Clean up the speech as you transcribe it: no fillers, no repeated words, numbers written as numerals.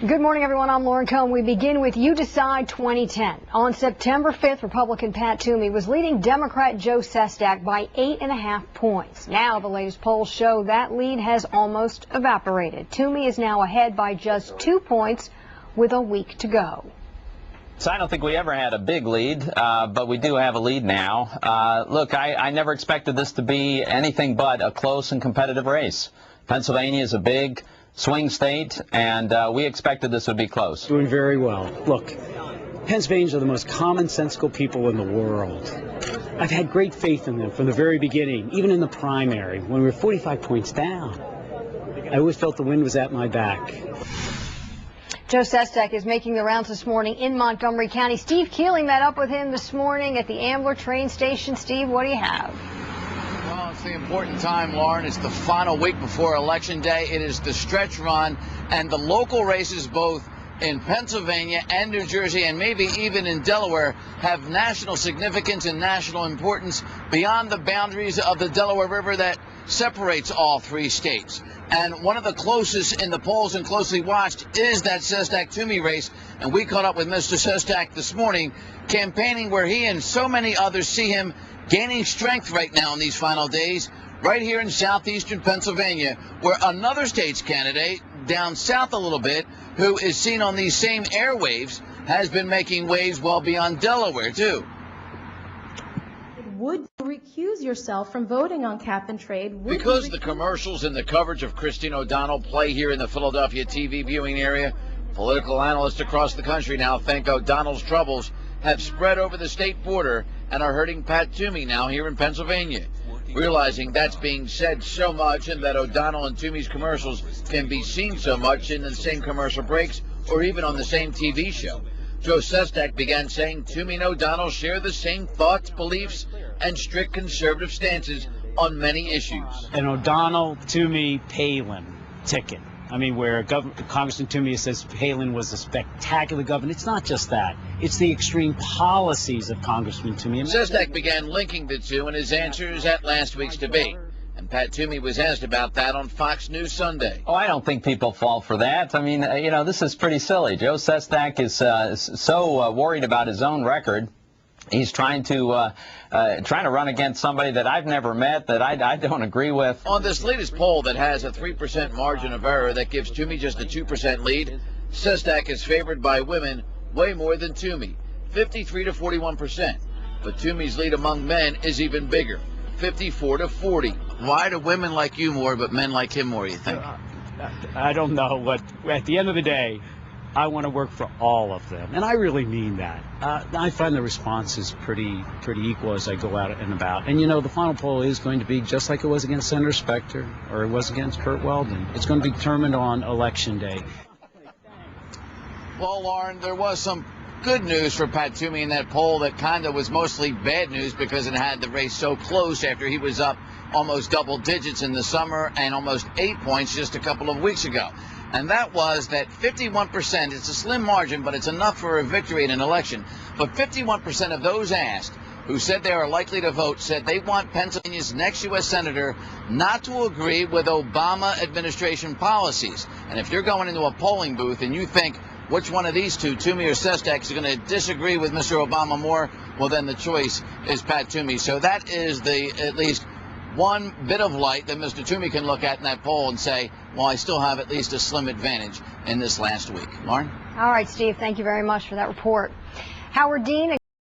Good morning, everyone. I'm Lauren Cohn. We begin with You Decide 2010. On September 5th, Republican Pat Toomey was leading Democrat Joe Sestak by 8.5 points. Now the latest polls show that lead has almost evaporated. Toomey is now ahead by just 2 points with a week to go. So I don't think we ever had a big lead, but we do have a lead now. Look, I never expected this to be anything but a close and competitive race. Pennsylvania is a big swing state, and we expected this would be close. Doing very well. Look, Pennsylvanians are the most commonsensical people in the world. I've had great faith in them from the very beginning, even in the primary, when we were 45 points down. I always felt the wind was at my back. Joe Sestak is making the rounds this morning in Montgomery County. Steve Keeling met up with him this morning at the Ambler train station. Steve, what do you have? Well, it's the important time, Lauren. It's the final week before Election Day. It is the stretch run, and the local races both in Pennsylvania and New Jersey and maybe even in Delaware have national significance and national importance beyond the boundaries of the Delaware River that separates all three states. And one of the closest in the polls and closely watched is that Sestak-Toomey race. And we caught up with Mr. Sestak this morning, campaigning where he and so many others see him gaining strength right now in these final days, right here in southeastern Pennsylvania, where another state's candidate, down south a little bit, who is seen on these same airwaves, has been making waves well beyond Delaware, too. Would you recuse yourself from voting on cap and trade? Because the commercials and the coverage of Christine O'Donnell play here in the Philadelphia TV viewing area, political analysts across the country now think O'Donnell's troubles have spread over the state border and are hurting Pat Toomey now here in Pennsylvania. Realizing that's being said so much and that O'Donnell and Toomey's commercials can be seen so much in the same commercial breaks or even on the same TV show, Joe Sestak began saying Toomey and O'Donnell share the same thoughts, beliefs, and strict conservative stances on many issues. An O'Donnell, Toomey, Palin ticket. I mean, where Congressman Toomey says Palin was a spectacular governor. It's not just that. It's the extreme policies of Congressman Toomey. Sestak began linking the two in his answers at last week's debate. And Pat Toomey was asked about that on Fox News Sunday. Oh, I don't think people fall for that. I mean, this is pretty silly. Joe Sestak is so worried about his own record. He's trying to run against somebody that I've never met, that I don't agree with. On this latest poll that has a 3% margin of error that gives Toomey just a 2% lead, Sestak is favored by women way more than Toomey, 53 to 41%. But Toomey's lead among men is even bigger, 54 to 40. Why do women like you more, but men like him more, you think? I don't know. But at the end of the day, I want to work for all of them, and I really mean that. I find the response is pretty equal as I go out and about. And the final poll is going to be just like it was against Senator Specter or it was against Kurt Weldon. It's going to be determined on Election Day. Well, Lauren, there was some good news for Pat Toomey in that poll that kind of was mostly bad news because it had the race so close after he was up almost double digits in the summer and almost 8 points just a couple of weeks ago. And that was that 51%, it's a slim margin, but it's enough for a victory in an election. But 51% of those asked who said they are likely to vote said they want Pennsylvania's next U.S. Senator not to agree with Obama administration policies. And if you're going into a polling booth and you think which one of these two, Toomey or Sestak, is going to disagree with Mr. Obama more, well, then the choice is Pat Toomey. So that is at least one bit of light that Mr. Toomey can look at in that poll and say, well, I still have at least a slim advantage in this last week. Lauren? All right, Steve, thank you very much for that report. Howard Dean.